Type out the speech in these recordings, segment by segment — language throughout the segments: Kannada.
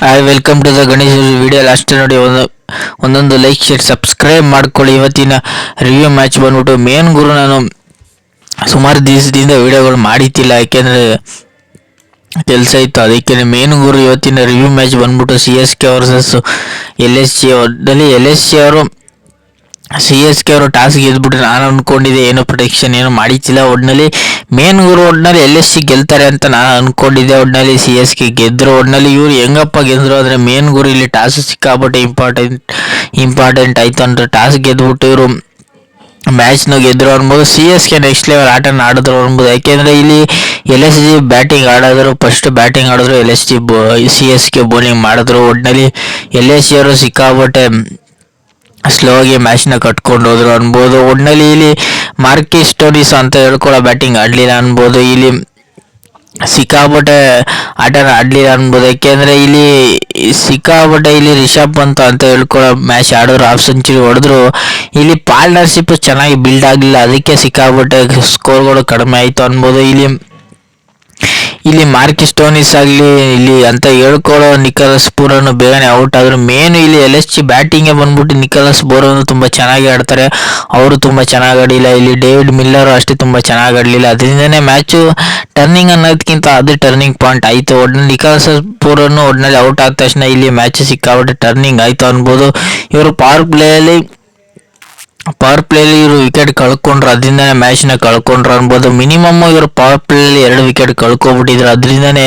Hi welcome to the Ganesh video last ನೋಡಿ ಒಂದೊಂದು ಲೈಕ್ ಶೇರ್ ಸಬ್ಸ್ಕ್ರೈಬ್ ಮಾಡ್ಕೊಳ್ಳಿ. ಇವತ್ತಿನ ರಿವ್ಯೂ ಮ್ಯಾಚ್ ಬಂದ್ಬಿಟ್ಟು ಮೇನ್ ಗುರು ನಾನು ಸುಮಾರು ದಿವಸದಿಂದ ವಿಡಿಯೋಗಳು ಮಾಡಿತ್ತಿಲ್ಲ, ಯಾಕೆಂದರೆ ಕೆಲಸ ಇತ್ತು. ಅದಕ್ಕೆ ಮೇನ್ ಗುರು ಇವತ್ತಿನ ರಿವ್ಯೂ ಮ್ಯಾಚ್ ಬಂದ್ಬಿಟ್ಟು CSK ವರ್ಸಸ್ LSG. ಒಟ್ಟಲ್ಲಿ LSG ಅವರು CSK ಅವರು ಟಾಸ್ ಗೆದ್ಬಿಟ್ರೆ ನಾನು ಅಂದ್ಕೊಂಡಿದ್ದೆ, ಏನೋ ಪ್ರೊಡಿಕ್ಷನ್ ಏನೋ ಮಾಡಿತ್ತಿಲ್ಲ. ಒಟ್ಟಿನಲ್ಲಿ ಮೇನ್ ಗುರು ಒಟ್ಟಿನಲ್ಲಿ LSG ಗೆಲ್ತಾರೆ ಅಂತ ನಾನು ಅಂದ್ಕೊಂಡಿದ್ದೆ. ಒಟ್ಟಿನಲ್ಲಿ CSK ಗೆದ್ದರು. ಒಟ್ಟಿನಲ್ಲಿ ಇವ್ರು ಹೆಂಗಪ್ಪ ಗೆದ್ದರು ಅಂದರೆ ಮೇನ್ ಗುರು ಇಲ್ಲಿ ಟಾಸ್ ಸಿಕ್ಕಾಪಟ್ಟೆ ಇಂಪಾರ್ಟೆಂಟ್ ಆಯಿತು ಅಂದರೆ ಟಾಸ್ ಗೆದ್ಬಿಟ್ಟು ಇವರು ಮ್ಯಾಚ್ನ ಗೆದ್ದರು ಅನ್ಬೋದು. CSK ನೆಕ್ಸ್ಟ್ ಲೆವೆಲ್ ಆಟನ ಆಡಿದ್ರು ಅನ್ಬೋದು. ಯಾಕೆಂದರೆ ಇಲ್ಲಿ LSG ಬ್ಯಾಟಿಂಗ್ ಆಡಿದ್ರು, ಫಸ್ಟ್ ಬ್ಯಾಟಿಂಗ್ ಆಡಿದ್ರು, CSK ಬೌಲಿಂಗ್ ಮಾಡಿದ್ರು. ಒಟ್ಟಿನಲ್ಲಿ LSG ಅವರು ಸಿಕ್ಕಾಪಟ್ಟೆ ಸ್ಲೋ ಆಗಿ ಮ್ಯಾಚ್ನ ಕಟ್ಕೊಂಡು ಹೋದ್ರು ಅನ್ಬೋದು. ಒಟ್ಟಿನಲ್ಲಿ ಇಲ್ಲಿ ಮಾರ್ಕಿಸ್ ಸ್ಟೋನಿಸ್ ಅಂತ ಹೇಳ್ಕೊಳ್ಳೋ ಬ್ಯಾಟಿಂಗ್ ಆಡಲಿಲ್ಲ ಅನ್ಬೋದು. ಇಲ್ಲಿ ಸಿಕ್ಕಾಪಟ್ಟೆ ಆಟನ ಆಡಲಿಲ್ಲ ಅನ್ಬೋದು. ಯಾಕೆಂದರೆ ಇಲ್ಲಿ ರಿಷಬ್ ಪಂತ್ ಅಂತ ಹೇಳ್ಕೊಳ್ಳೋ ಮ್ಯಾಚ್ ಆಡಿದ್ರು, ಹಾಫ್ ಸೆಂಚುರಿ ಹೊಡೆದ್ರು. ಇಲ್ಲಿ ಪಾರ್ಟ್ನರ್ಶಿಪ್ ಚೆನ್ನಾಗಿ ಬಿಲ್ಡ್ ಆಗಲಿಲ್ಲ, ಅದಕ್ಕೆ ಸಿಕ್ಕಾಪಟ್ಟೆ ಸ್ಕೋರ್ಗಳು ಕಡಿಮೆ ಆಯಿತು ಅನ್ಬೋದು. ಇಲ್ಲಿ ಮಾರ್ಕಿಸ್ ಸ್ಟೋನಿಸ್ ಆಗಲಿ ಇಲ್ಲಿ ಅಂತ ಹೇಳ್ಕೊಳ್ಳೋ ನಿಕೋಲಸ್ ಪೂರನ್ ಬೇಗನೆ ಔಟ್ ಆದರು. ಮೇನು ಇಲ್ಲಿ LSG ಬ್ಯಾಟಿಂಗ್ಗೆ ಬಂದ್ಬಿಟ್ಟು ನಿಕೋಲಸ್ ಪೂರನ್ ತುಂಬ ಚೆನ್ನಾಗಿ ಆಡ್ತಾರೆ, ಅವರು ತುಂಬ ಚೆನ್ನಾಗಿ ಆಡಿಲ್ಲ. ಇಲ್ಲಿ ಡೇವಿಡ್ ಮಿಲ್ಲರು ಅಷ್ಟೇ ತುಂಬ ಚೆನ್ನಾಗಿ ಆಡಲಿಲ್ಲ. ಅದರಿಂದನೇ ಮ್ಯಾಚು ಟರ್ನಿಂಗ್ ಅನ್ನೋದಕ್ಕಿಂತ ಅದು ಟರ್ನಿಂಗ್ ಪಾಯಿಂಟ್ ಆಯಿತು. ಒಟ್ಟಿನಲ್ಲಿ ನಿಕೋಲಸ್ ಪೂರನ್ ಒಟ್ಟಿನಲ್ಲಿ ಔಟ್ ಆದ ತಕ್ಷಣ ಇಲ್ಲಿ ಮ್ಯಾಚ್ ಸಿಕ್ಕಾಬಿಟ್ಟು ಟರ್ನಿಂಗ್ ಆಯಿತು ಅನ್ಬೋದು. ಇವರು ಪವರ್ ಪ್ಲೇಯಲ್ಲಿ ಇವರು ವಿಕೆಟ್ ಕಳ್ಕೊಂಡ್ರು, ಅದರಿಂದನೇ ಮ್ಯಾಚ್ನ ಕಳ್ಕೊಂಡ್ರು ಅನ್ಬೋದು. ಮಿನಿಮಮ್ ಇವರು ಪವರ್ ಪ್ಲೇಯಲ್ಲಿ 2 ವಿಕೆಟ್ ಕಳ್ಕೊಬಿಟ್ಟಿದ್ರು. ಅದರಿಂದನೇ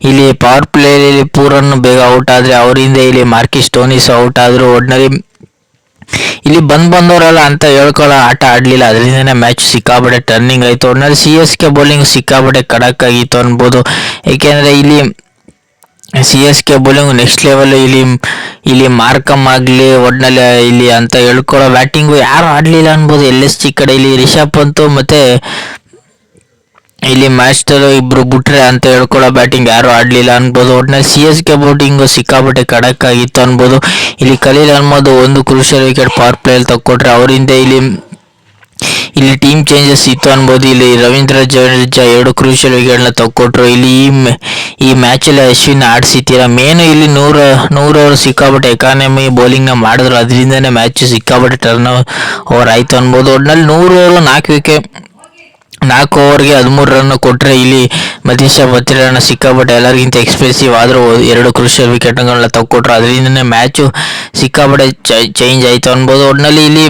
ಇಲ್ಲಿ ಪವರ್ ಪ್ಲೇಯಲ್ಲಿ ಪೂರನ್ ಬೇಗ ಔಟ್ ಆದರೆ ಅವರಿಂದ ಇಲ್ಲಿ ಮಾರ್ಕಿಸ್ ಸ್ಟೋನಿಸ್ ಔಟ್ ಆದರು. ಒಟ್ಟಿನಲ್ಲಿ ಇಲ್ಲಿ ಬಂದವರೆಲ್ಲ ಅಂತ ಹೇಳ್ಕೊಳ್ಳೋ ಆಟ ಆಡಲಿಲ್ಲ, ಅದರಿಂದನೇ ಮ್ಯಾಚ್ ಸಿಕ್ಕಾಪಟ್ಟೆ ಟರ್ನಿಂಗ್ ಆಯಿತು. ಒಟ್ಟಿನಲ್ಲಿ CSK ಬೌಲಿಂಗ್ ಸಿಕ್ಕಾಪಟ್ಟೆ ಖಡಕ್ ಆಗಿತ್ತು ಅನ್ಬೋದು. ಏಕೆಂದರೆ ಇಲ್ಲಿ CSK ಬೌಲಿಂಗ್ ನೆಕ್ಸ್ಟ್ ಲೆವೆಲ್. ಇಲ್ಲಿ ಮಾರ್ಕಮ್ ಆಗಲಿ ಒಟ್ಟಿನಲ್ಲಿ ಇಲ್ಲಿ ಅಂತ ಹೇಳ್ಕೊಳ್ಳೋ ಬ್ಯಾಟಿಂಗು ಯಾರು ಆಡಲಿಲ್ಲ ಅನ್ಬೋದು. LSG ಕಡೆ ಇಲ್ಲಿ ರಿಷಬ್ ಪಂತ್ ಮತ್ತು ಇಲ್ಲಿ ಮಾಸ್ಟರ್ ಇಬ್ಬರು ಬಿಟ್ರೆ ಅಂತ ಹೇಳ್ಕೊಳ್ಳೋ ಬ್ಯಾಟಿಂಗ್ ಯಾರು ಆಡಲಿಲ್ಲ ಅನ್ಬೋದು. ಒಟ್ಟಿನಲ್ಲಿ CSK ಬೌಲಿಂಗು ಸಿಕ್ಕಾಪಟ್ಟೆ ಖಡಕ್ ಆಗಿತ್ತು ಅನ್ಬೋದು. ಇಲ್ಲಿ ಖಲೀಲ್ ಅಹ್ಮದ್ ಒಂದು ಕ್ರೂಷಿಯಲ್ ವಿಕೆಟ್ ಪವರ್ ಪ್ಲೇಯಲ್ಲಿ ತಕ್ಕೊಟ್ರೆ, ಅವರಿಂದ ಇಲ್ಲಿ ಟೀಮ್ ಚೇಂಜಸ್ ಇತ್ತು ಅನ್ಬೋದು. ಇಲ್ಲಿ ರವೀಂದ್ರ ಜಡೇಜಾ 2 ಕ್ರೂಷಿಯಲ್ ವಿಕೆಟ್ನ ತಕ್ಕೊಟ್ರು. ಇಲ್ಲಿ ಈ ಮ್ಯಾಚಲ್ಲಿ ಅಶ್ವಿನ್ ಆಡಿಸಿತೀರ. ಮೇನು ಇಲ್ಲಿ 100 ಓವರ್ ಸಿಕ್ಕಾಪಟ್ಟೆ ಎಕಾನಮಿ ಬೌಲಿಂಗ್ನ ಮಾಡಿದ್ರು, ಅದರಿಂದನೇ ಮ್ಯಾಚ್ ಸಿಕ್ಕಾಪಟ್ಟೆ ಟರ್ನ್ ಓವರ್ ಆಯಿತು ಅನ್ಬೋದು. ಒಟ್ಟಿನಲ್ಲಿ 100 ಓವರ್ 4 ಓವರ್ಗೆ 13 ರನ್ ಕೊಟ್ಟರೆ, ಇಲ್ಲಿ ಮತೀಶ ಬತ್ರಿರನ್ನ ಸಿಕ್ಕಾಪಟ್ಟೆ ಎಲ್ಲರಿಗಿಂತ ಎಕ್ಸ್ಪೆನ್ಸಿವ್ ಆದರೂ 2 ಕ್ರೂಷಿಯಲ್ ವಿಕೆಟ್ಗಳನ್ನ ತಕ್ಕೊಟ್ರು, ಅದರಿಂದನೇ ಮ್ಯಾಚು ಸಿಕ್ಕಾಪಟ್ಟೆ ಚೇಂಜ್ ಆಯಿತು ಅನ್ಬೋದು. ಒಟ್ಟಿನಲ್ಲಿ ಇಲ್ಲಿ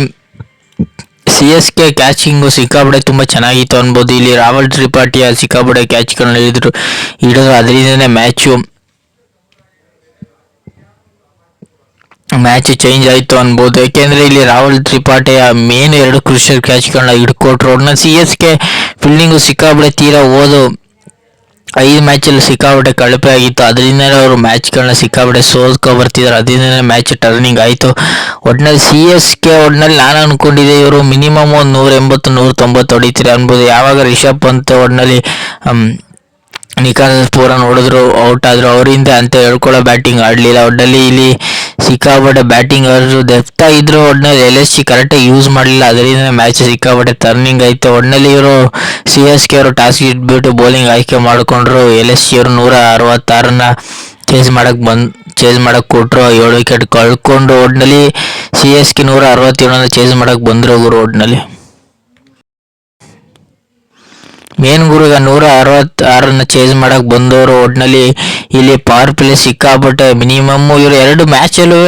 CSK ಕ್ಯಾಚಿಂಗು ಸಿಕ್ಕಾಪಟ್ಟೆ ತುಂಬ ಚೆನ್ನಾಗಿತ್ತು ಅನ್ಬೋದು. ಇಲ್ಲಿ ರಾಹುಲ್ ತ್ರಿಪಾಠಿಯ ಸಿಕ್ಕಾಪಟ್ಟೆ ಕ್ಯಾಚ್ಗಳನ್ನ ಹಿಡಿದ್ರು, ಅದರಿಂದನೇ ಮ್ಯಾಚ್ ಚೇಂಜ್ ಆಯಿತು ಅನ್ಬೋದು. ಯಾಕೆಂದರೆ ಇಲ್ಲಿ ರಾಹುಲ್ ತ್ರಿಪಾಠಿಯ ಮೇನ್ 2 ಕ್ರೂಷಿಯಲ್ ಕ್ಯಾಚ್ಗಳನ್ನ ಹಿಡ್ಕೊಟ್ರು. ಒಟ್ಟಿನ CSK ಫೀಲ್ಡಿಂಗು ಸಿಕ್ಕಾಪಟ್ಟೆ ತೀರಾ 5 ಮ್ಯಾಚಲ್ಲಿ ಸಿಕ್ಕಾಪಟ್ಟೆ ಕಳಪೆ ಆಗಿತ್ತು, ಅದರಿಂದಲೇ ಅವರು ಮ್ಯಾಚ್ಗಳನ್ನ ಸಿಕ್ಕಾಪಟ್ಟೆ ಸೋಲ್ಕೊ ಬರ್ತಿದ್ರು, ಅದರಿಂದಲೇ ಮ್ಯಾಚ್ ಟರ್ನಿಂಗ್ ಆಯಿತು. ಒಟ್ಟಿನಲ್ಲಿ CSK ಒಟ್ಟಿನಲ್ಲಿ ನಾನು ಅಂದ್ಕೊಂಡಿದ್ದೆ ಇವರು ಮಿನಿಮಮ್ 180-190 ಹೊಡಿತೀರಿ ಅನ್ಬೋದು. ಯಾವಾಗ ರಿಷಬ್ ಪಂತ್ ಒಟ್ಟಿನಲ್ಲಿ ನಿಕೋಲಸ್ ಪೂರನ್ ಹೊಡೆದ್ರು, ಔಟ್ ಆದರು, ಅವರಿಂದ ಅಂತ ಹೇಳ್ಕೊಳ್ಳೋ ಬ್ಯಾಟಿಂಗ್ ಆಡಲಿಲ್ಲ. ಒಟ್ಟಿನಲ್ಲಿ ಇಲ್ಲಿ ಸಿಕ್ಕಾಪಟ್ಟೆ ಬ್ಯಾಟಿಂಗ್ ಅವರು ಡೆಪ್ತ್ ಆಗಿದ್ರು. ಒಟ್ಟಿನಲ್ಲಿ LSG ಕರೆಕ್ಟಾಗಿ ಯೂಸ್ ಮಾಡಲಿಲ್ಲ, ಅದರಿಂದ ಮ್ಯಾಚ್ ಸಿಕ್ಕಾಪಟ್ಟೆ ಟರ್ನಿಂಗ್ ಆಯಿತು. ಒಟ್ಟಿನಲ್ಲಿ ಇವರು CSK ಅವರು ಟಾಸ್ ಇಟ್ಬಿಟ್ಟು ಬೌಲಿಂಗ್ ಆಯ್ಕೆ ಮಾಡಿಕೊಂಡ್ರು. LSG ಅವರು 166 ಚೇಸ್ ಮಾಡಕ್ಕೆ ಕೊಟ್ಟರು, 7 ವಿಕೆಟ್ ಕಳ್ಕೊಂಡು. ಒಟ್ಟಿನಲ್ಲಿ CSK 167 ಚೇಸ್ ಮಾಡಕ್ಕೆ ಬಂದರು ಗುರು. ಒಟ್ಟಿನಲ್ಲಿ ಮೇನ್ ಗುರುಗ 166 ಚೇಸ್ ಮಾಡಕ್ಕೆ ಬಂದವರು. ಒಟ್ಟಿನಲ್ಲಿ ಇಲ್ಲಿ ಪವರ್ ಪ್ಲೇ ಸಿಕ್ಕಾಪಟ್ಟೆ ಮಿನಿಮಮ್ ಇವರು 2 ಮ್ಯಾಚಲ್ಲೂ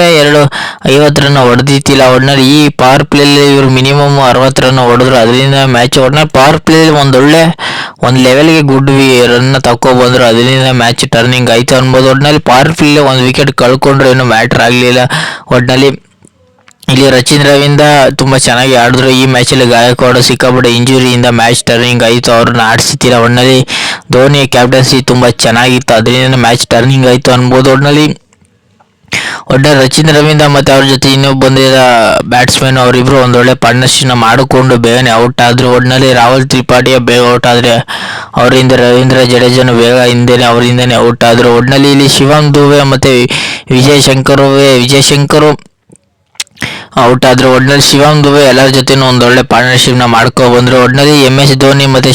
50 ರನ್ ಹೊಡೆದಿತ್ತಿಲ್ಲ. ಒಟ್ಟಿನಲ್ಲಿ ಈ ಪವರ್ ಪ್ಲೇಲಿ ಇವರು ಮಿನಿಮಮ್ 60 ರನ್ ಹೊಡೆದ್ರು, ಅದರಿಂದ ಮ್ಯಾಚ್ ಒಟ್ಟಿನಲ್ಲಿ ಪವರ್ ಪ್ಲೇಲಿ ಒಂದು ಲೆವೆಲ್ಗೆ ಗುಡ್ ರನ್ನ ತಗೊಬಂದರು, ಅದರಿಂದ ಮ್ಯಾಚ್ ಟರ್ನಿಂಗ್ ಆಯಿತು ಅನ್ಬೋದು. ಒಟ್ಟಿನಲ್ಲಿ ಪವರ್ ಪ್ಲೇಲಿ 1 ವಿಕೆಟ್ ಕಳ್ಕೊಂಡ್ರು, ಏನೂ ಮ್ಯಾಟ್ರ್ ಆಗಲಿಲ್ಲ. ಒಟ್ಟಿನಲ್ಲಿ ಇಲ್ಲಿ ರಚಿನ್ ರವೀಂದ್ರ ತುಂಬ ಚೆನ್ನಾಗಿ ಆಡಿದ್ರು. ಈ ಮ್ಯಾಚಲ್ಲಿ ಗಾಯಕ್ವಾಡ್ ಸಿಕ್ಕಾಪಟ್ಟೆ ಇಂಜುರಿಯಿಂದ ಮ್ಯಾಚ್ ಟರ್ನಿಂಗ್ ಆಯಿತು, ಅವ್ರನ್ನ ಆಡಿಸ್ತಿಲ್ಲ. ಒಟ್ಟಿನಲ್ಲಿ ಧೋನಿಯ ಕ್ಯಾಪ್ಟನ್ಸಿ ತುಂಬ ಚೆನ್ನಾಗಿತ್ತು, ಅದರಿಂದ ಮ್ಯಾಚ್ ಟರ್ನಿಂಗ್ ಆಯಿತು ಅನ್ಬೋದು. ಒಟ್ಟಿನಲ್ಲಿ ರಚಿನ್ ರವೀಂದ್ರ ಮತ್ತು ಅವ್ರ ಜೊತೆ ಇನ್ನೊಬ್ಬ ಬಂದಿದ್ದ ಬ್ಯಾಟ್ಸ್ಮನ್ ಅವರಿಬ್ಬರು ಒಂದೊಳ್ಳೆ ಪಾರ್ಟ್ನರ್ಶಿಪ್ನ ಮಾಡಿಕೊಂಡು ಬೇಗನೆ ಔಟ್ ಆದರು. ಒಟ್ಟಿನಲ್ಲಿ ರಾಹುಲ್ ತ್ರಿಪಾಠಿಯ ಬೇಗ ಔಟ್ ಆದರೆ, ಅವರಿಂದ ರವೀಂದ್ರ ಜಡೇಜನು ಬೇಗ ಅವರಿಂದನೇ ಔಟ್ ಆದರು. ಒಟ್ಟಿನಲ್ಲಿ ಇಲ್ಲಿ ಶಿವಮ್ ದುಬೆ ಮತ್ತು ವಿಜಯ್ ಶಂಕರ್ ಔಟ್ ಆದ್ರು. ಒಟ್ನಲ್ಲಿ ಶಿವಮ್ ದುಬೆ ಎಲ್ಲರ ಜೊತೆನೂ ಒಂದೊಳ್ಳೆ ಪಾರ್ಟ್ನರ್ಶಿಪ್ನ ಮಾಡ್ಕೊ ಬಂದರು. ಒಟ್ನಲ್ಲಿ MS ಧೋನಿ ಮತ್ತು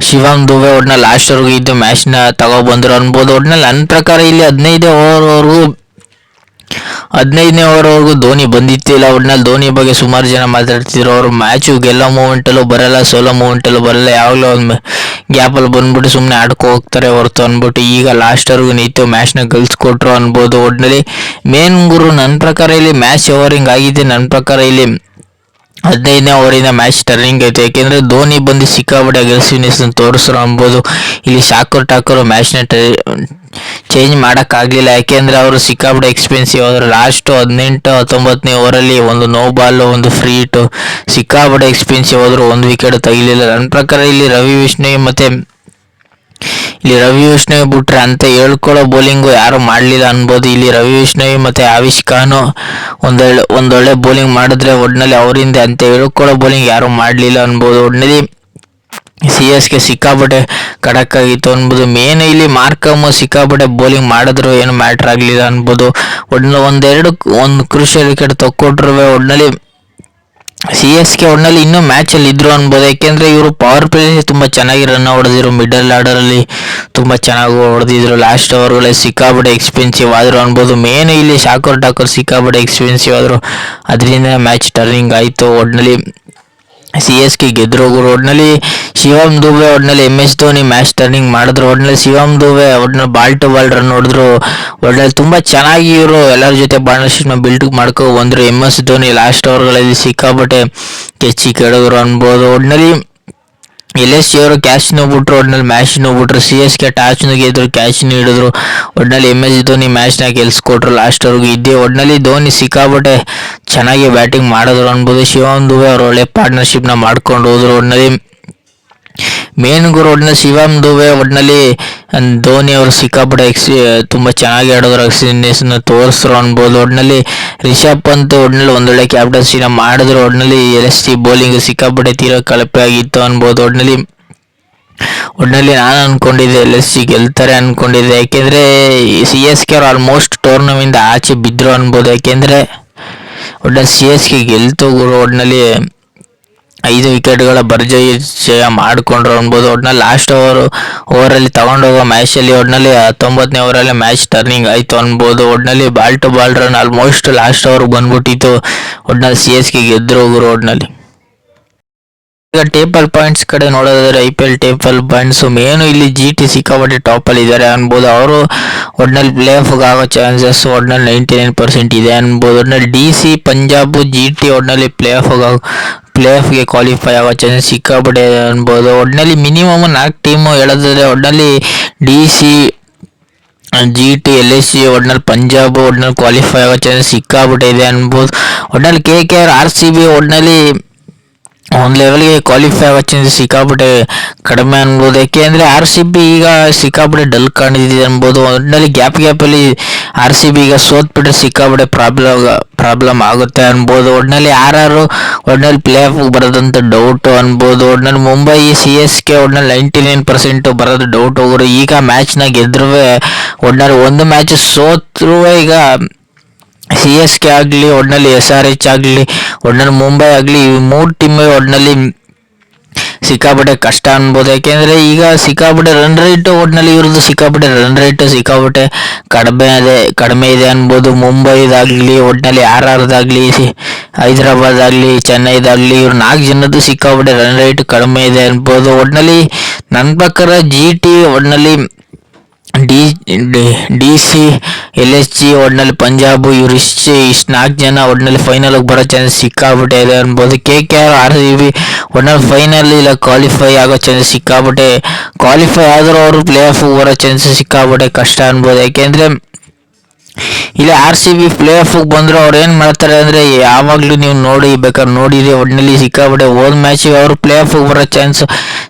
ಶಿವಮ್ ದುಬೆ ಒಟ್ನಲ್ಲಿ ಲಾಸ್ಟ್ವರೆಗೂ ಇದ್ದು ಮ್ಯಾಚ್ನ ತಗೊಬಂದರು ಅನ್ಬೋದು. ಒಟ್ನಲ್ಲಿ ನನ್ನ ಪ್ರಕಾರ ಇಲ್ಲಿ 15ನೇ ಓವರ್ವರೆಗೂ ಧೋನಿ ಬಂದಿತ್ತಿಲ್ಲ. ಒಟ್ನಲ್ಲಿ ಧೋನಿ ಬಗ್ಗೆ ಸುಮಾರು ಜನ ಮಾತಾಡ್ತಿದ್ರು. ಅವರು ಮ್ಯಾಚು ಗೆಲ್ಲೋ ಮೂಮೆಂಟಲ್ಲೂ ಬರಲ್ಲ, ಸೋಲೋ ಮೂಮೆಂಟಲ್ಲೂ ಬರಲ್ಲ, ಯಾವಾಗಲೂ ಒಂದು ಗ್ಯಾಪಲ್ಲಿ ಬಂದ್ಬಿಟ್ಟು ಸುಮ್ಮನೆ ಆಡ್ಕೊ ಹೋಗ್ತಾರೆ ಹೊರತು ಅಂದ್ಬಿಟ್ಟು ಈಗ ಲಾಸ್ಟ್ವರೆಗೂ ನಿಂತು ಮ್ಯಾಚ್ನ ಗೆಲ್ಸ್ಕೊಟ್ರು ಅನ್ಬೋದು. ಒಟ್ನಲ್ಲಿ ಮೇನ್ ಗುರು ನನ್ನ ಪ್ರಕಾರ ಇಲ್ಲಿ ಮ್ಯಾಚ್ ಓವರಿಂಗ್ ಆಗಿದೆ. ನನ್ನ ಪ್ರಕಾರ ಇಲ್ಲಿ 15ನೇ ಓವರಿಂದ ಮ್ಯಾಚ್ ಟರ್ನಿಂಗ್ ಆಯಿತು. ಯಾಕೆಂದರೆ ಧೋನಿ ಬಂದು ಸಿಕ್ಕಾಪಟ್ಟೆ ಅಗ್ರೆಸಿವ್ನೆಸ್ ತೋರಿಸ್ರು ಅನ್ಬೋದು. ಇಲ್ಲಿ ಶಾಕರ್ ಠಾಕೂರ್ ಮ್ಯಾಚ್ನ ಚೇಂಜ್ ಮಾಡೋಕ್ಕಾಗಲಿಲ್ಲ. ಯಾಕೆಂದರೆ ಅವರು ಸಿಕ್ಕಾಪಟ್ಟೆ ಎಕ್ಸ್ಪೆನ್ಸಿವ್ ಆದರು. ಲಾಸ್ಟು 18-19ನೇ ಓವರಲ್ಲಿ ಒಂದು ನೋ ಬಾಲು, ಒಂದು ಫ್ರೀ ಹಿಟ್ಟು, ಸಿಕ್ಕಾಪಟ್ಟೆ ಎಕ್ಸ್ಪೆನ್ಸಿವ್ ಆದರು. ಒಂದು ವಿಕೆಟ್ ತೆಗಿಲಿಲ್ಲ. ನನ್ನ ಪ್ರಕಾರ ಇಲ್ಲಿ ರವಿ ವಿಷ್ಣುವಿ ಬಿಟ್ರೆ ಅಂತ ಹೇಳ್ಕೊಳ್ಳೋ ಬೌಲಿಂಗು ಯಾರು ಮಾಡಲಿಲ್ಲ ಅನ್ಬೋದು. ಇಲ್ಲಿ ರವಿ ವಿಷ್ಣುವಿ ಮತ್ತು ಆವಿಷ್ ಖಾನು ಒಂದೊಳ್ಳೆ ಬೌಲಿಂಗ್ ಮಾಡಿದ್ರೆ ಒಟ್ನಲ್ಲಿ ಅವರಿಂದ ಅಂತ ಹೇಳ್ಕೊಳ್ಳೋ ಬೌಲಿಂಗ್ ಯಾರು ಮಾಡಲಿಲ್ಲ ಅನ್ಬೋದು. ಒಟ್ನಲ್ಲಿ CSK ಸಿಕ್ಕಾಪಟ್ಟೆ ಖಡಕ್ ಆಗಿತ್ತು ಅನ್ಬೋದು. ಮೇನ್ ಇಲ್ಲಿ ಮಾರ್ಕಮ್ ಸಿಕ್ಕಾಪಟ್ಟೆ ಬೌಲಿಂಗ್ ಮಾಡಿದ್ರು, ಏನು ಮ್ಯಾಟ್ರ್ ಆಗಲಿಲ್ಲ ಅನ್ಬೋದು. ಒಟ್ನಲ್ಲಿ ಒಂದು ಕ್ರೂಷಿಯಲ್ ವಿಕೆಟ್ ತಕ್ಕೊಟ್ರು. ಒಟ್ನಲ್ಲಿ CSK ಒಟ್ನಲ್ಲಿ ಇನ್ನೂ ಮ್ಯಾಚಲ್ಲಿ ಇದ್ರು ಅನ್ಬೋದು. ಯಾಕೆಂದರೆ ಇವರು ಪವರ್ ಪ್ಲೇ ತುಂಬ ಚೆನ್ನಾಗಿ ರನ್ ಹೊಡೆದಿದ್ರು, ಮಿಡಲ್ ಆರ್ಡರಲ್ಲಿ ತುಂಬ ಚೆನ್ನಾಗಿ ಹೊಡೆದಿದ್ರು. ಲಾಸ್ಟ್ ಓವರ್ಗಳಲ್ಲಿ ಸಿಕ್ಕಾಪಟ್ಟೆ ಎಕ್ಸ್ಪೆನ್ಸಿವ್ ಆದರು ಅನ್ಬೋದು. ಮೇನ್ ಇಲ್ಲಿ ಶಾಕರ್ ಠಾಕೂರ್ ಸಿಕ್ಕಾಪಟ್ಟೆ ಎಕ್ಸ್ಪೆನ್ಸಿವ್ ಆದರು, ಅದರಿಂದ ಮ್ಯಾಚ್ ಟರ್ನಿಂಗ್ ಆಯಿತು. ಒಟ್ನಲ್ಲಿ CSK ಗೆದ್ರು. ಒಟ್ನಲ್ಲಿ ಶಿವಮ್ ದುಬೆ ಒಟ್ನಲ್ಲಿ MS ಧೋನಿ ಮ್ಯಾಚ್ ಟರ್ನಿಂಗ್ ಮಾಡಿದ್ರು. ಒಟ್ನಲ್ಲಿ ಶಿವಮ್ ದುಬೆ ಒಟ್ನಲ್ಲಿ ಬಾಲ್ ಟು ಬಾಲ್ ರನ್ ಹೊಡೆದ್ರು. ಒಟ್ನಲ್ಲಿ ತುಂಬ ಚೆನ್ನಾಗಿ ಇವರು ಎಲ್ಲರ ಜೊತೆ ಪಾರ್ಟ್ನರ್ಶಿಪ್ನ ಬಿಲ್ಡ್ ಮಾಡ್ಕೊ ಬಂದರು. MS ಧೋನಿ ಲಾಸ್ಟ್ ಓವರ್ಗಳಲ್ಲಿ ಸಿಕ್ಕಾಪಟ್ಟೆ ಕೆಚ್ಚಿ ಕೆಡದ್ರು ಅನ್ಬೋದು. ಒಟ್ನಲ್ಲಿ LSG ಅವರು ಕ್ಯಾಚ್ನೂ ಬಿಟ್ರು, ಒಟ್ನಲ್ಲಿ ಮ್ಯಾಚ್ನೂ ಬಿಟ್ರು. CSK ಟಾಚ್ನೂ ಗೆದ್ರು, ಕ್ಯಾಚ್ನೂ ಹಿಡಿದ್ರು. ಒಟ್ನಲ್ಲಿ MS ಧೋನಿ ಮ್ಯಾಚ್ನ ಗೆಲ್ಸ್ಕೊಟ್ರು ಲಾಸ್ಟ್ವರೆಗೂ ಇದ್ದೇ. ಒಟ್ನಲ್ಲಿ ಧೋನಿ ಸಿಕ್ಕಾಪಟ್ಟೆ ಚೆನ್ನಾಗಿ ಬ್ಯಾಟಿಂಗ್ ಮಾಡಿದ್ರು ಅನ್ಬೋದು. ಶಿವಮ್ ದುಬೆ ಅವರು ಒಳ್ಳೆ ಪಾರ್ಟ್ನರ್ಶಿಪ್ನ ಮಾಡ್ಕೊಂಡು ಹೋದ್ರು. ಒಟ್ನಲ್ಲಿ ಮೇನ್ ಗುರು ಒಟ್ನಲ್ಲಿ ಶಿವಮ್ ದುಬೆ ಒಟ್ನಲ್ಲಿ ಧೋನಿ ಅವರು ಸಿಕ್ಕಾಪಟ್ಟೆ ತುಂಬ ಚೆನ್ನಾಗಿ ಆಡೋದ್ರು, ಎಕ್ಸ್ಪೀರಿಯನ್ಸ್ನ ತೋರಿಸ್ರು ಅನ್ಬೋದು. ಒಟ್ನಲ್ಲಿ ರಿಷಬ್ ಪಂತ್ ಒಟ್ನಲ್ಲಿ ಒಂದೊಳ್ಳೆ ಕ್ಯಾಪ್ಟನ್ಸಿನ ಮಾಡಿದ್ರು. ಒಟ್ನಲ್ಲಿ LSG ಬೌಲಿಂಗ್ ಸಿಕ್ಕಾಪಟ್ಟೆ ತೀರಾ ಕಳಪೆ ಆಗಿತ್ತು ಅನ್ಬೋದು. ಒಟ್ನಲ್ಲಿ ನಾನು ಅಂದ್ಕೊಂಡಿದ್ದೆ LSG ಗೆಲ್ತಾರೆ ಅಂದ್ಕೊಂಡಿದ್ದೆ. ಯಾಕೆಂದರೆ CSK ಅವರು ಆಲ್ಮೋಸ್ಟ್ ಟೂರ್ನಮೆಂಟ್ ಆಚೆ ಬಿದ್ದರು ಅನ್ಬೋದು. ಯಾಕೆಂದರೆ ಒಟ್ನಲ್ಲಿ CSK ಗೆಲ್ತು ಗುರು. ಒಟ್ನಲ್ಲಿ 5 ವಿಕೆಟ್ಗಳ ಭರ್ಜರಿ ಜಯ ಮಾಡಿಕೊಂಡ್ರು ಅನ್ಬೋದು. ಒಟ್ನಲ್ಲಿ ಲಾಸ್ಟ್ ಓವರಲ್ಲಿ ತಗೊಂಡೋಗೋ ಮ್ಯಾಚಲ್ಲಿ ಒಟ್ನಲ್ಲಿ 19ನೇ ಓವರಲ್ಲಿ ಮ್ಯಾಚ್ ಟರ್ನಿಂಗ್ ಆಯಿತು ಅನ್ಬೋದು. ಒಟ್ನಲ್ಲಿ ball to ball run almost last ಓವರ್ಗೆ ಬಂದ್ಬಿಟ್ಟಿತ್ತು. ಒಟ್ನಲ್ಲಿ CSK ಗೆದ್ರು ಗುರು. ಒಟ್ನಲ್ಲಿ ಈಗ ಟೇಬಲ್ ಪಾಯಿಂಟ್ಸ್ ಕಡೆ ನೋಡೋದಾದ್ರೆ IPL ಟೇಬಲ್ ಪಾಯಿಂಟ್ಸು ಮೇನು ಇಲ್ಲಿ GT ಸಿಕ್ಕಾಪಟ್ಟೆ ಟಾಪಲ್ಲಿ ಇದ್ದಾರೆ ಅನ್ಬೋದು. ಅವರು ಒಟ್ನಲ್ಲಿ ಪ್ಲೇ ಆಫ್ಗೆ ಆಗೋ ಚಾನ್ಸಸ್ ಒಟ್ನಲ್ಲಿ 99% ಇದೆ ಅನ್ಬೋದು. ಒಟ್ನಲ್ಲಿ DC ಪಂಜಾಬ್ GT ಒಟ್ನಲ್ಲಿ ಪ್ಲೇ ಆಫ್ಗೆ ಕ್ವಾಲಿಫೈ ಆಗೋ ಚಾನ್ಸಸ್ ಸಿಕ್ಕಾಪಟ್ಟೆ ಅನ್ಬೋದು. ಒಟ್ನಲ್ಲಿ ಮಿನಿಮಮ್ 4 ಟೀಮು ಹೇಳೋದಾದ್ರೆ ಒಟ್ನಲ್ಲಿ DC GT LSG ಒಟ್ನಲ್ಲಿ ಪಂಜಾಬ್ ಒಟ್ನಲ್ಲಿ ಕ್ವಾಲಿಫೈ ಆಗೋ ಚಾನ್ಸಸ್ ಸಿಕ್ಕಾಪಟ್ಟೆ ಇದೆ ಅನ್ಬೋದು. ಒಟ್ನಲ್ಲಿ KKR RCB ಒಟ್ನಲ್ಲಿ ಒಂದು ಲೆವೆಲ್ಗೆ ಕ್ವಾಲಿಫೈ ಆಗೋ ಚಾನ್ಸಸ್ ಸಿಕ್ಕಾಪಟ್ಟೆ ಕಡಿಮೆ ಅನ್ಬೋದು. ಯಾಕೆಂದರೆ RCB ಈಗ ಸಿಕ್ಕಾಪಟ್ಟೆ ಡಲ್ ಕಾಣಿದೆ ಅನ್ಬೋದು. ಒಟ್ಟಿನಲ್ಲಿ ಗ್ಯಾಪಲ್ಲಿ RCB ಈಗ ಸೋತ್ಬಿಟ್ರೆ ಸಿಕ್ಕಾಪಟ್ಟೆ ಪ್ರಾಬ್ಲಮ್ ಆಗುತ್ತೆ ಅನ್ಬೋದು. ಒಟ್ಟಿನಲ್ಲಿ ಯಾರು ಒಟ್ಟಿನಲ್ಲಿ ಪ್ಲೇ ಆಫ್ಗೆ ಬರೋದಂತ ಡೌಟು ಅನ್ಬೋದು. ಒಟ್ಟಿನಲ್ಲಿ ಮುಂಬೈ CSK ಒಟ್ಟಿನಲ್ಲಿ 99% ಬರೋದು ಡೌಟ್ ಹೋಗೋರು. ಈಗ ಮ್ಯಾಚ್ನ ಗೆದ್ರೂ ಒಟ್ಟಿನಲ್ಲಿ ಒಂದು ಮ್ಯಾಚ್ ಸೋತ್ರೂ ಈಗ CSK ಆಗಲಿ ಒಟ್ನಲ್ಲಿ SRH ಆಗಲಿ ಒಟ್ನಲ್ಲಿ ಮುಂಬೈ ಆಗಲಿ ಈ 3 ಟೀಮ್ ಒಟ್ನಲ್ಲಿ ಸಿಕ್ಕಾಪಟ್ಟೆ ಕಷ್ಟ ಅನ್ಬೋದು. ಯಾಕೆಂದರೆ ಈಗ ಸಿಕ್ಕಾಪಟ್ಟೆ ರನ್ ರೇಟ್ ಒಟ್ನಲ್ಲಿ ಇವ್ರದ್ದು ಸಿಕ್ಕಾಪಟ್ಟೆ ಕಡಿಮೆ ಇದೆ ಅನ್ಬೋದು. ಮುಂಬೈದಾಗಲಿ ಒಟ್ನಲ್ಲಿ RRದಾಗಲಿ ಹೈದರಾಬಾದ್ ಆಗಲಿ ಚೆನ್ನೈದಾಗಲಿ ಇವ್ರು 4 ಜನದ್ದು ಸಿಕ್ಕಾಪಟ್ಟೆ ರನ್ ರೇಟ್ ಕಡಿಮೆ ಇದೆ ಅನ್ಬೋದು. ಒಟ್ನಲ್ಲಿ ನನ್ನ ಪ್ರಕಾರ GT ಒಟ್ನಲ್ಲಿ DC LSG ಒಟ್ನಲ್ಲಿ ಪಂಜಾಬ್ ಇವ್ರು ಇಷ್ಟು 4 ಜನ ಒಟ್ನಲ್ಲಿ ಫೈನಲ್ಗೆ ಬರೋ ಚಾನ್ಸ್ ಸಿಕ್ಕಾಪಟ್ಟೆ ಇದೆ ಅನ್ಬೋದು. KKR RCB ಒಟ್ನಲ್ಲಿ ಫೈನಲ್ ಇಲ್ಲ ಕ್ವಾಲಿಫೈ ಆಗೋ ಚಾನ್ಸ್ ಸಿಕ್ಕಾಪಟ್ಟೆ, ಕ್ವಾಲಿಫೈ ಆದರೂ ಅವರು ಪ್ಲೇ ಆಫ್ ಬರೋ ಚಾನ್ಸಸ್ ಸಿಕ್ಕಾಪಟ್ಟೆ ಕಷ್ಟ ಅನ್ಬೋದು. ಯಾಕೆಂದರೆ ಇಲ್ಲಿ RCB ಪ್ಲೇ ಆಫ್ಗೆ ಬಂದರು ಅವ್ರು ಏನು ಮಾಡ್ತಾರೆ ಅಂದರೆ ಯಾವಾಗಲೂ ನೀವು ನೋಡಿರಿ ಒಟ್ನಲ್ಲಿ ಸಿಕ್ಕಾಪಟ್ಟೆ ಹೋದ ಮ್ಯಾಚಿಗೆ ಅವರು ಪ್ಲೇ ಆಫ್ಗೆ ಬರೋ ಚಾನ್ಸ್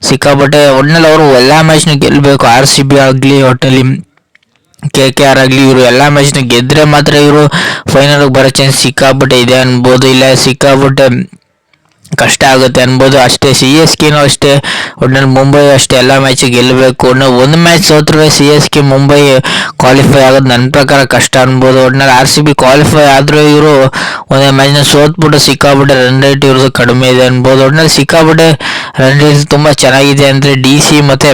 ಸಿಕ್ಕಾಪಟ್ಟೆ. ಒಟ್ನಲ್ಲಿ ಅವರು ಎಲ್ಲ ಮ್ಯಾಚ್ನ ಗೆಲ್ಲಬೇಕು. RCB ಆಗಲಿ ಒಟ್ಟಲ್ಲಿ KKR ಆಗಲಿ ಇವರು ಎಲ್ಲ ಮ್ಯಾಚ್ನ ಗೆದ್ದರೆ ಮಾತ್ರ ಇವರು ಫೈನಲ್ಗೆ ಬರೋ ಚಾನ್ಸ್ ಸಿಕ್ಕಾಪಟ್ಟೆ ಇದೆ ಅನ್ಬೋದು. ಇಲ್ಲ ಸಿಕ್ಕಾಪಟ್ಟೆ ಕಷ್ಟ ಆಗುತ್ತೆ ಅನ್ಬೋದು. ಅಷ್ಟೇ CSKನೂ ಅಷ್ಟೇ, ಒಟ್ನಲ್ಲಿ ಮುಂಬೈ ಅಷ್ಟೇ ಎಲ್ಲ ಮ್ಯಾಚ್ ಗೆಲ್ಲಬೇಕು. ಒಂದು ಮ್ಯಾಚ್ ಸೋತ್ರೆ CSK ಮುಂಬೈ ಕ್ವಾಲಿಫೈ ಆಗೋದು ನನ್ನ ಪ್ರಕಾರ ಕಷ್ಟ ಅನ್ಬೋದು. ಒಟ್ನಲ್ಲಿ RCB ಕ್ವಾಲಿಫೈ ಆದರೂ ಇವರು ಒಂದೇ ಮ್ಯಾಚ್ನ ಸೋತ್ಬಿಟ್ಟು ಸಿಕ್ಕಾಬಿಟ್ಟೆ ರನ್ ರೇಟ್ ಇವ್ರದ್ದು ಕಡಿಮೆ ಇದೆ ಅನ್ಬೋದು. ಒಟ್ನಲ್ಲಿ ಸಿಕ್ಕಾಬಿಟ್ಟೆ ರನ್ ರೇಟ್ ತುಂಬ ಚೆನ್ನಾಗಿದೆ ಅಂದರೆ DC ಮತ್ತು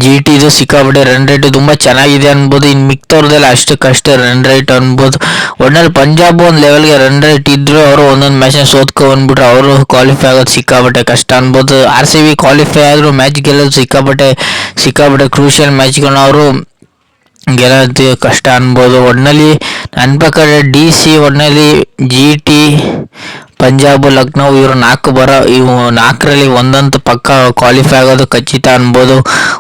GT ಇದು ಸಿಕ್ಕಾಬಿಟ್ಟೆ ರನ್ ರೇಟ್ ತುಂಬ ಚೆನ್ನಾಗಿದೆ ಅನ್ಬೋದು. ಇನ್ನು ಮಿಕ್ತವ್ರದ್ದೆಲ್ಲ ಅಷ್ಟಕ್ಕಷ್ಟೇ ರನ್ ರೇಟ್ ಅನ್ಬೋದು. ಒಟ್ನಲ್ಲಿ ಪಂಜಾಬ್ ಒಂದು ಲೆವೆಲ್ಗೆ ರನ್ ರೇಟ್ ಇದ್ದರೂ ಅವರು ಒಂದೊಂದು ಮ್ಯಾಚ್ನ ಸೋತ್ಕೊಂಡ್ಬಿಟ್ರೆ ಅವರು ಕ್ವಾಲಿಫೈ ಆಗೋದು ಸಿಕ್ಕಾಬಿಟ್ಟೆ ಕಷ್ಟ ಅನ್ಬೋದು. RCB ಕ್ವಾಲಿಫೈ ಆದರೂ ಮ್ಯಾಚ್ ಗೆಲ್ಲೋದು ಸಿಕ್ಕಾಬಿಟ್ಟೆ ಕ್ರೂಷಿಯಲ್ ಮ್ಯಾಚ್ಗಳನ್ನ ಅವರು ಗೆಲ್ಲೋದು ಕಷ್ಟ ಅನ್ಬೋದು. ಒಟ್ನಲ್ಲಿ ನನ್ನ ಪ್ರಕಾರ DC, ಒಟ್ನಲ್ಲಿ GT, ಪಂಜಾಬ್, ಲಕ್ನೋ ಇವರು ಇವು ನಾಲ್ಕರಲ್ಲಿ ಒಂದಂತೂ ಪಕ್ಕ ಕ್ವಾಲಿಫೈ ಆಗೋದು ಖಚಿತ ಅನ್ಬೋದು.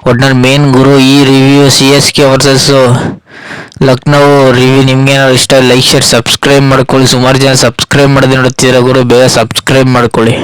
ಒಟ್ನಲ್ಲಿ ಮೇನ್ ಗುರು ಈ review CSK versus Lucknow review ನಿಮ್ಗೇನಾದ್ರು ಇಷ್ಟ ಲೈಕ್ ಶೇರ್ ಸಬ್ಸ್ಕ್ರೈಬ್ ಮಾಡ್ಕೊಳ್ಳಿ. ಸುಮಾರು ಜನ ಸಬ್ಸ್ಕ್ರೈಬ್ ಮಾಡದೆ ನೋಡ್ತಿದ್ದೀರಾ ಗುರು, ಬೇಗ ಸಬ್ಸ್ಕ್ರೈಬ್ ಮಾಡ್ಕೊಳ್ಳಿ.